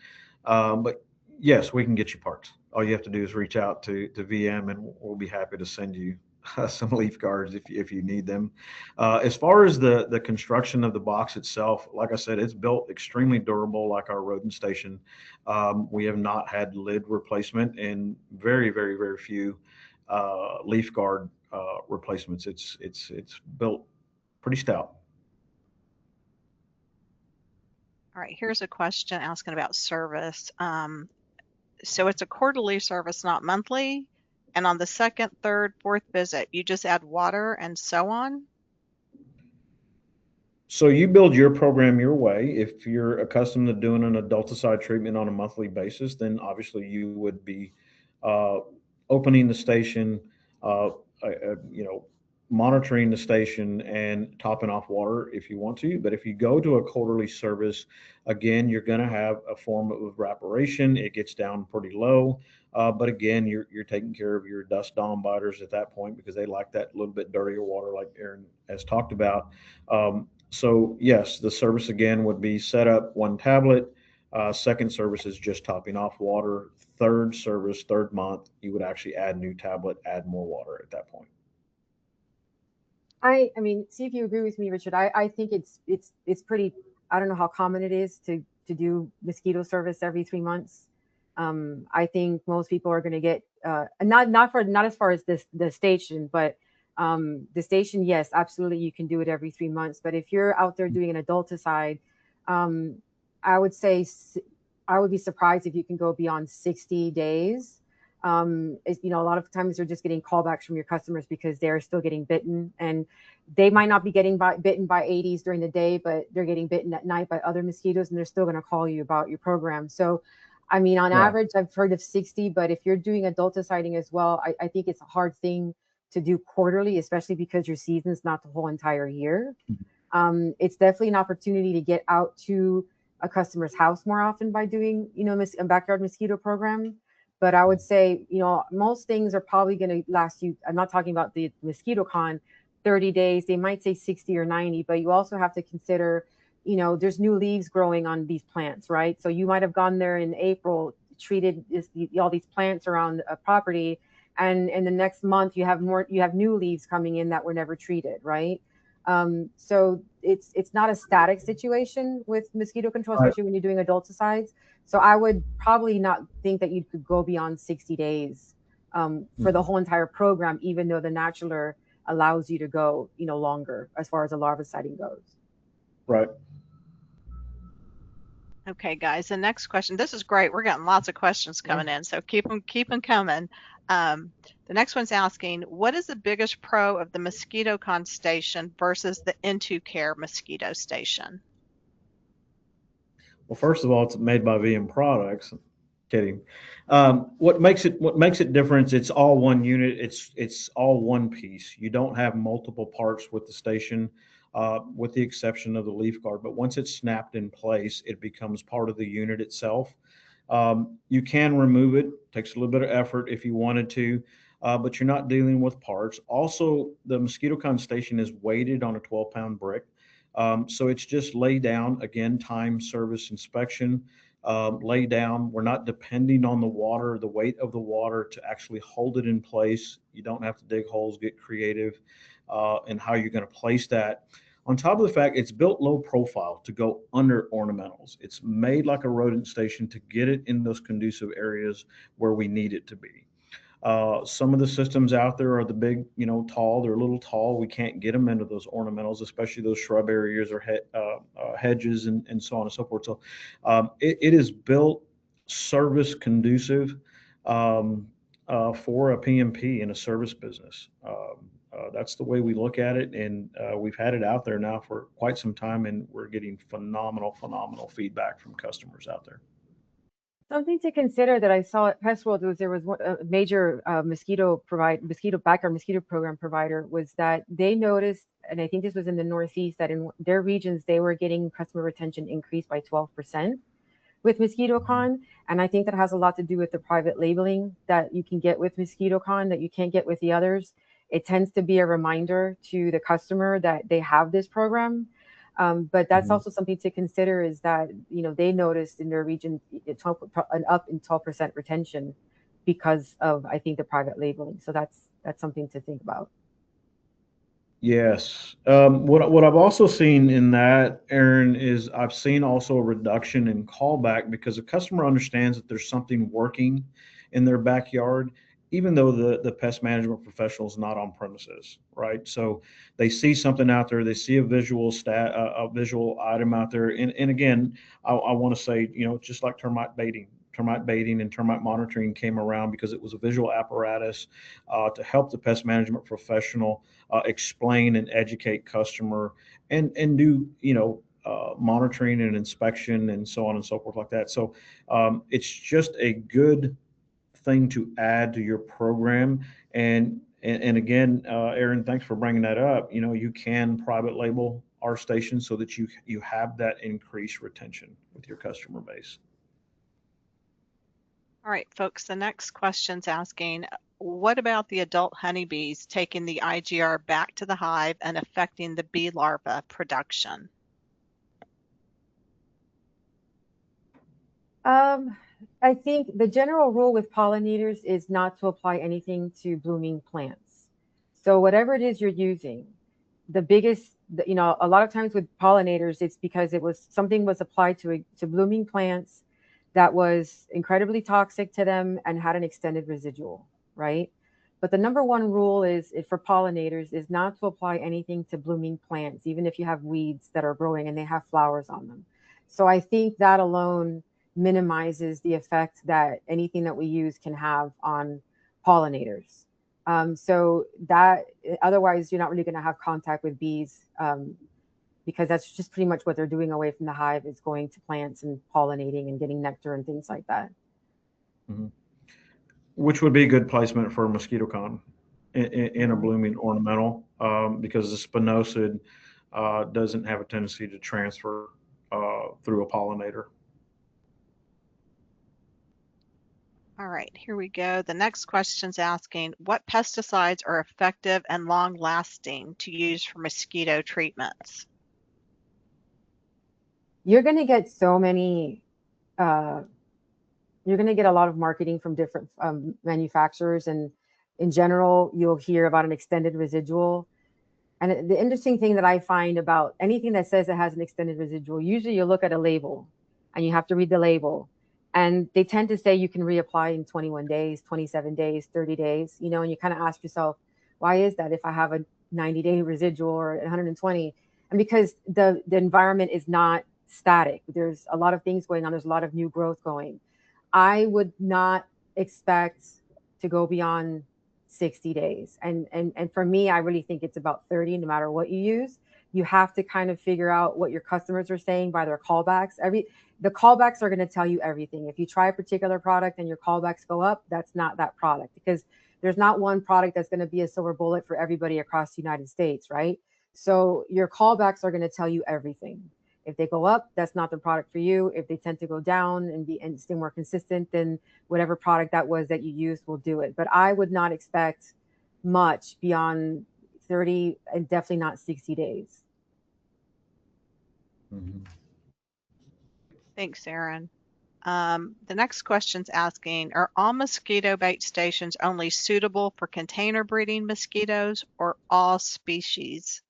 But yes, we can get you parts. All you have to do is reach out to VM, and we'll be happy to send you some leaf guards if you need them. As far as the construction of the box itself, like I said, it's built extremely durable, like our rodent station. We have not had lid replacement, and very, very, very few leaf guard replacements. It's built pretty stout. All right, here's a question asking about service. So it's a quarterly service, not monthly. And on the second, third, fourth visit, you just add water and so on? So you build your program your way. If you're accustomed to doing an adulticide treatment on a monthly basis, then obviously you would be uh, opening the station, uh, monitoring the station and topping off water if you want to. But if you go to a quarterly service, again, you're going to have a form of evaporation. It gets down pretty low. But again, you're taking care of your dust dom biters at that point because they like that little bit dirtier water, like Erin has talked about. So yes, the service again would be set up one tablet. Second service is just topping off water. Third service, third month, you would actually add new tablet, add more water at that point. I mean, see if you agree with me, Richard. I think it's pretty. I don't know how common it is to do mosquito service every 3 months. I think most people are going to get not as far as the station, but the station, yes, absolutely, you can do it every 3 months. But if you're out there doing an adulticide, um, I would say I would be surprised if you can go beyond 60 days. A lot of times they're just getting callbacks from your customers because they're still getting bitten, and they might not be getting bitten by Aedes during the day, but they're getting bitten at night by other mosquitoes, and they're still going to call you about your program. So, I mean, on average, I've heard of 60, but if you're doing adulticiding as well, I think it's a hard thing to do quarterly, especially because your season's not the whole entire year. It's definitely an opportunity to get out to a customer's house more often by doing, a backyard mosquito program. But I would say, most things are probably going to last you. I'm not talking about the MosquitoCon, 30 days. They might say 60 or 90, but you also have to consider, there's new leaves growing on these plants, right? So you might have gone there in April, treated all these plants around a property, and in the next month you have new leaves coming in that were never treated, right? So it's not a static situation with mosquito control, Right. especially when you're doing adulticides. So I would probably not think that you could go beyond 60 days for the whole entire program, even though the Natular allows you to go, longer as far as the larviciding goes. Right. Okay, guys, the next question. This is great. We're getting lots of questions coming in, so keep them coming. The next one's asking, what is the biggest pro of the MosquitoCon station versus the Into Care mosquito station? Well, first of all, it's made by VM Products. Kidding. What makes it different? It's all one unit. It's all one piece. You don't have multiple parts with the station, with the exception of the leaf guard. But once it's snapped in place, it becomes part of the unit itself. You can remove it. Takes a little bit of effort if you wanted to, but you're not dealing with parts. Also, the MosquitoCon station is weighted on a 12-pound brick. So it's just lay down, again, time, service, inspection, lay down. We're not depending on the water, the weight of the water to actually hold it in place. You don't have to dig holes, get creative in how you're going to place that. On top of the fact, it's built low profile to go under ornamentals. It's made like a rodent station to get it in those conducive areas where we need it to be. Some of the systems out there are the big, tall. They're a little tall. We can't get them into those ornamentals, especially those shrub areas or hedges and so on and so forth. So it is built service conducive for a PMP in a service business. That's the way we look at it, and we've had it out there now for quite some time, and we're getting phenomenal feedback from customers out there. Something to consider that I saw at Pest World was there was a major mosquito backyard mosquito program provider, was that they noticed, and I think this was in the Northeast, that in their regions they were getting customer retention increased by 12% with MosquitoCon. And I think that has a lot to do with the private labeling that you can get with MosquitoCon that you can't get with the others. It tends to be a reminder to the customer that they have this program. But that's also something to consider, is that, they noticed in their region an up in 12% retention because of, I think, the private labeling. So that's something to think about. Yes. What I've also seen in that, Erin, is I've seen also a reduction in callback because the customer understands that there's something working in their backyard, even though the pest management professional is not on premises, right? So they see something out there, they see a visual visual item out there, and again, I want to say, just like termite baiting and termite monitoring came around because it was a visual apparatus to help the pest management professional explain and educate customer and do monitoring and inspection and so on and so forth like that. So it's just a good thing to add to your program. And again, Erin, thanks for bringing that up. You can private label our station so that you have that increased retention with your customer base. All right, folks, the next question's asking, what about the adult honeybees taking the IGR back to the hive and affecting the bee larva production? I think the general rule with pollinators is not to apply anything to blooming plants. So whatever it is you're using, the biggest, a lot of times with pollinators, it's because something was applied to blooming plants that was incredibly toxic to them and had an extended residual, right? But the number one rule is for pollinators is not to apply anything to blooming plants, even if you have weeds that are growing and they have flowers on them. So I think that alone minimizes the effect that anything that we use can have on pollinators. So that, otherwise you're not really going to have contact with bees, because that's just pretty much what they're doing away from the hive, is going to plants and pollinating and getting nectar and things like that. Mm-hmm. Which would be a good placement for MosquitoCon in a blooming ornamental, because the spinosad doesn't have a tendency to transfer through a pollinator. All right, here we go. The next question's asking, what pesticides are effective and long-lasting to use for mosquito treatments? You're going to get so many, you're going to get a lot of marketing from different manufacturers. And in general, you'll hear about an extended residual. And the interesting thing that I find about anything that says it has an extended residual, usually you look at a label and you have to read the label. And they tend to say you can reapply in 21 days, 27 days, 30 days, you know, and you kind of ask yourself, why is that if I have a 90-day residual or 120? And because the environment is not static. There's a lot of things going on. There's a lot of new growth going. I would not expect to go beyond 60 days. And for me, I really think it's about 30, no matter what you use. You have to kind of figure out what your customers are saying by their callbacks. The callbacks are going to tell you everything. If you try a particular product and your callbacks go up, that's not that product, because there's not one product that's going to be a silver bullet for everybody across the United States, right? So your callbacks are going to tell you everything. If they go up, that's not the product for you. If they tend to go down and stay more consistent, then whatever product that was that you used will do it. But I would not expect much beyond 30 and definitely not 60 days. Mm-hmm. Thanks, Erin. The next question's asking, are all mosquito bait stations only suitable for container breeding mosquitoes or all species?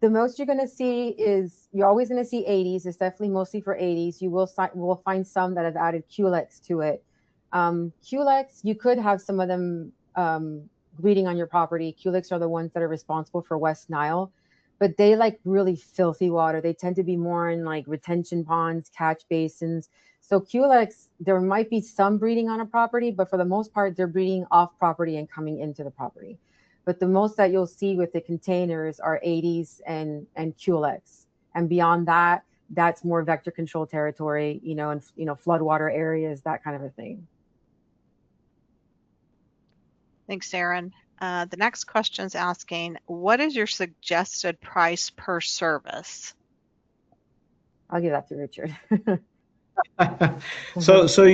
The most you're going to see is, you're always going to see 80s. It's definitely mostly for 80s. You will find some that have added Culex to it. Culex, you could have some of them breeding on your property. Culex are the ones that are responsible for West Nile, but they like really filthy water. They tend to be more in like retention ponds, catch basins. So Culex, there might be some breeding on a property, but for the most part, they're breeding off property and coming into the property. But the most that you'll see with the containers are 80s and Culex. And beyond that, that's more vector control territory, you know, and floodwater areas, that kind of a thing. Thanks, Erin. The next question's asking, what is your suggested price per service? I'll give that to Richard. So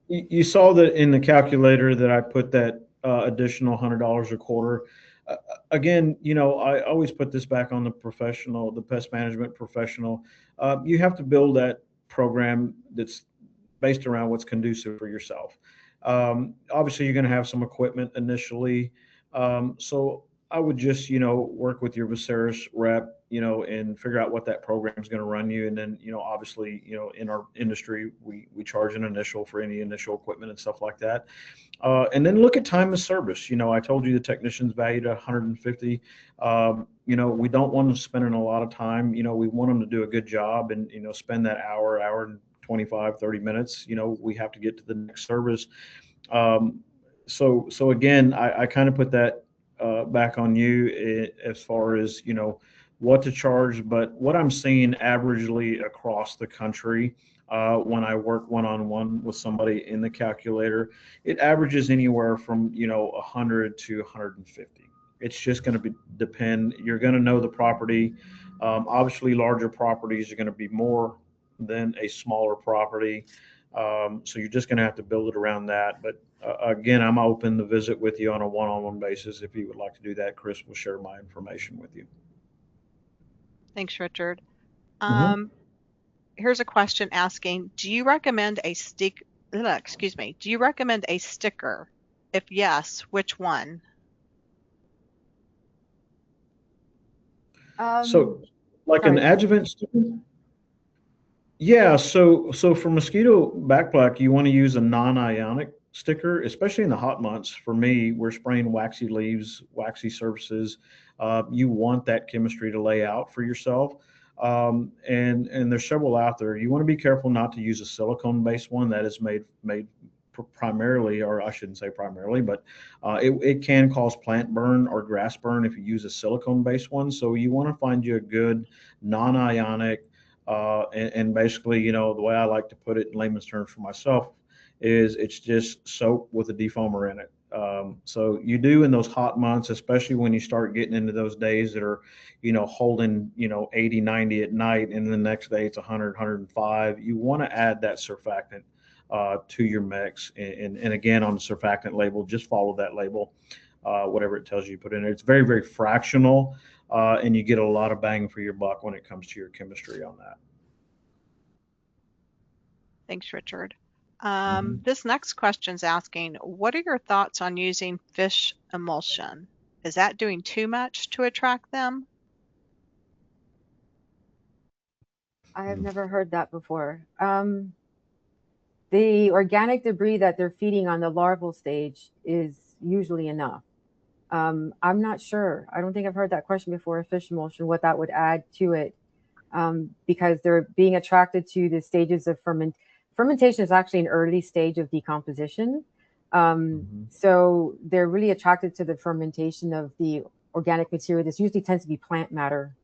you saw that in the calculator that I put that additional $100 a quarter. Again, I always put this back on the professional, the pest management professional. You have to build that program that's based around what's conducive for yourself. Obviously, you're going to have some equipment initially. So I would just, work with your Veseris rep, and figure out what that program is going to run you. And then, obviously, in our industry, we charge an initial for any initial equipment and stuff like that. And then look at time of service. I told you the technician's valued at 150. We don't want them spending a lot of time. We want them to do a good job and, spend that hour and 25, 30 minutes. We have to get to the next service. So again, I kind of put that back on you as far as, what to charge. But what I'm seeing averagely across the country, when I work one-on-one with somebody in the calculator, it averages anywhere from 100 to 150. It's just going to depend. You're going to know the property. Obviously, larger properties are going to be more than a smaller property. So you're just going to have to build it around that. But again, I'm open to visit with you on a one-on-one basis. If you would like to do that, Chris will share my information with you. Thanks, Richard. Mm-hmm. Here's a question asking, do you recommend a sticker? If yes, which one? So like an Sorry. adjuvant sticker? Yeah, so for mosquito backplaque, you want to use a non-ionic sticker, especially in the hot months. For me, we're spraying waxy leaves, waxy surfaces. You want that chemistry to lay out for yourself. And there's several out there. You want to be careful not to use a silicone-based one that is made primarily, or I shouldn't say primarily, but it can cause plant burn or grass burn if you use a silicone-based one. So you want to find you a good non-ionic. And basically, the way I like to put it in layman's terms for myself is it's just soap with a defoamer in it. So you do in those hot months, especially when you start getting into those days that are, holding, 80, 90 at night, and the next day it's 100, 105. You want to add that surfactant to your mix. And again, on the surfactant label, just follow that label, whatever it tells you to put in there. It's very, very fractional, and you get a lot of bang for your buck when it comes to your chemistry on that. Thanks, Richard. Mhm. This next question's asking, what are your thoughts on using fish emulsion? Is that doing too much to attract them? I have never heard that before. The organic debris that they're feeding on the larval stage is usually enough. I'm not sure. I don't think I've heard that question before, fish emulsion, what that would add to it, because they're being attracted to the stages of fermentation is actually an early stage of decomposition. So they're really attracted to the fermentation of the organic material. This usually tends to be plant matter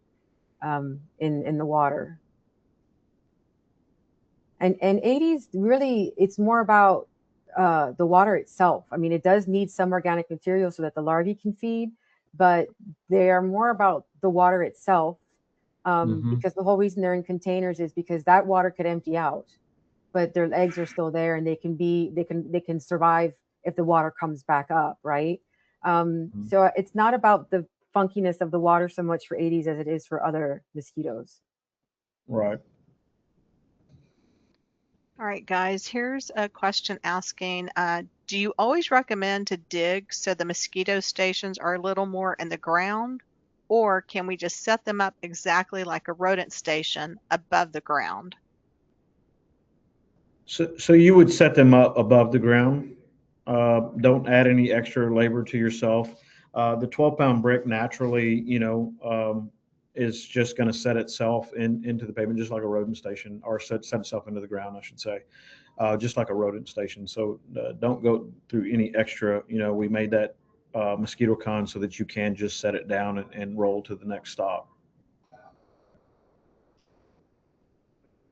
in the water. And 80s really, it's more about the water itself. I mean, it does need some organic material so that the larvae can feed, but they are more about the water itself, because the whole reason they're in containers is because that water could empty out, but their eggs are still there and they can survive if the water comes back up, right? So it's not about the funkiness of the water so much for 80s as it is for other mosquitoes. Right. All right, guys, here's a question asking, do you always recommend to dig so the mosquito stations are a little more in the ground, or can we just set them up exactly like a rodent station above the ground? So you would set them up above the ground. Don't add any extra labor to yourself. The 12-pound brick naturally, is just going to set itself into the pavement, just like a rodent station, or set itself into the ground, I should say, just like a rodent station. So don't go through any extra. We made that MosquitoCon so that you can just set it down and roll to the next stop.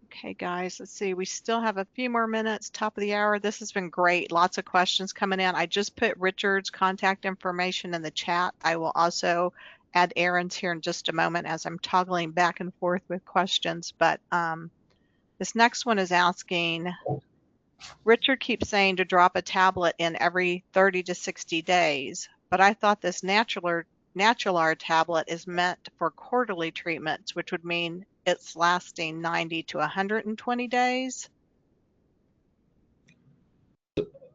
Okay, guys, let's see. We still have a few more minutes, top of the hour. This has been great. Lots of questions coming in. I just put Richard's contact information in the chat. I will also add Erin's here in just a moment as I'm toggling back and forth with questions. But this next one is asking, Richard keeps saying to drop a tablet in every 30 to 60 days, but I thought this Natular tablet is meant for quarterly treatments, which would mean it's lasting 90 to 120 days.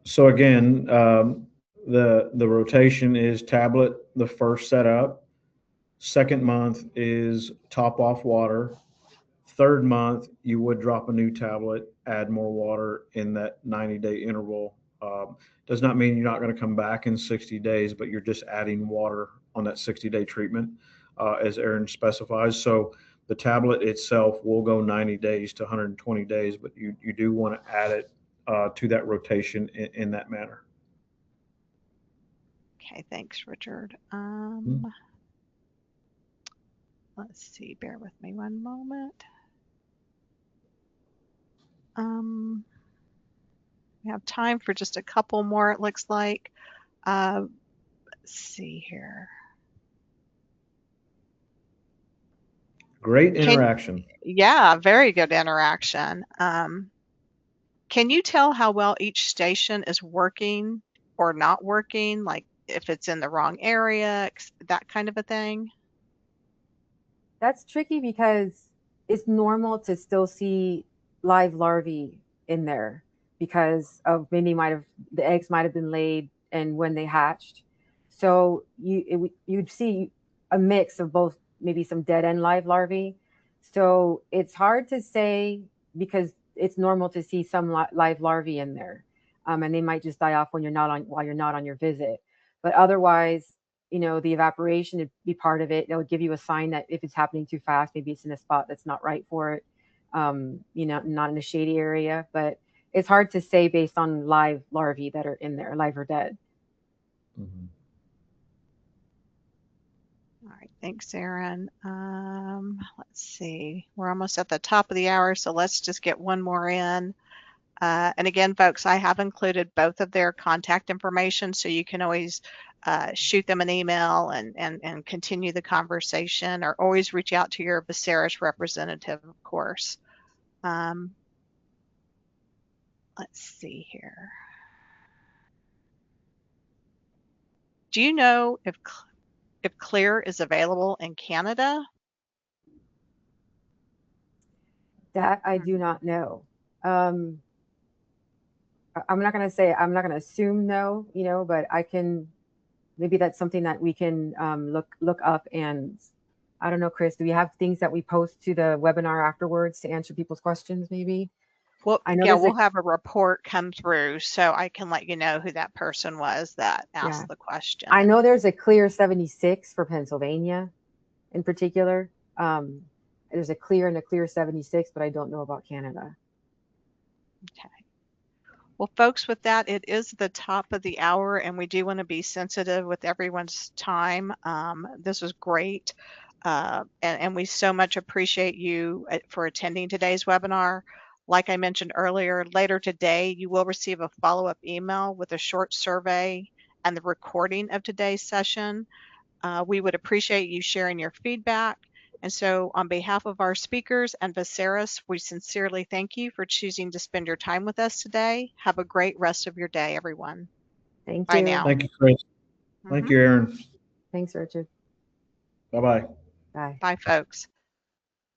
So again, the rotation is tablet the first setup. Second month is top off water. Third month, you would drop a new tablet, add more water in that 90-day interval. Does not mean you're not going to come back in 60 days, but you're just adding water on that 60-day treatment, as Erin specifies. So the tablet itself will go 90 days to 120 days, but you do want to add it to that rotation in that manner. Okay, thanks, Richard. Let's see, bear with me one moment. We have time for just a couple more, it looks like. Let's see here. Great interaction. Yeah, very good interaction. Can you tell how well each station is working or not working, like if it's in the wrong area, that kind of a thing? That's tricky because it's normal to still see live larvae in there because of maybe the eggs might have been laid and when they hatched. So you'd see a mix of both, maybe some dead and live larvae. So it's hard to say because it's normal to see some live larvae in there, and they might just die off when while you're not on your visit. But otherwise, the evaporation would be part of it. It would give you a sign that if it's happening too fast, maybe it's in a spot that's not right for it, not in a shady area. But it's hard to say based on live larvae that are in there, live or dead. Mm-hmm. All right, thanks, Erin. Let's see, we're almost at the top of the hour, so let's just get one more in. And again, folks, I have included both of their contact information, so you can always shoot them an email and continue the conversation, or always reach out to your Veseris representative, of course. Let's see here. Do you know if Clear is available in Canada? That I do not know. I'm not going to assume no, but I can, maybe that's something that we can look up. And I don't know, Chris, do we have things that we post to the webinar afterwards to answer people's questions maybe? Well, I know yeah, we'll have a report come through so I can let you know who that person was that asked the question. I know there's a Clear 76 for Pennsylvania in particular. There's a Clear and a Clear 76, but I don't know about Canada. Okay. Well, folks, with that, it is the top of the hour, and we do want to be sensitive with everyone's time. This was great, and we so much appreciate you for attending today's webinar. Like I mentioned earlier, later today, you will receive a follow-up email with a short survey and the recording of today's session. We would appreciate you sharing your feedback. And so on behalf of our speakers and Veseris, we sincerely thank you for choosing to spend your time with us today. Have a great rest of your day, everyone. Thank Bye you. now. Thank you, Chris. Thank you, Erin. Thanks, Richard. Bye-bye. Bye. Bye, folks.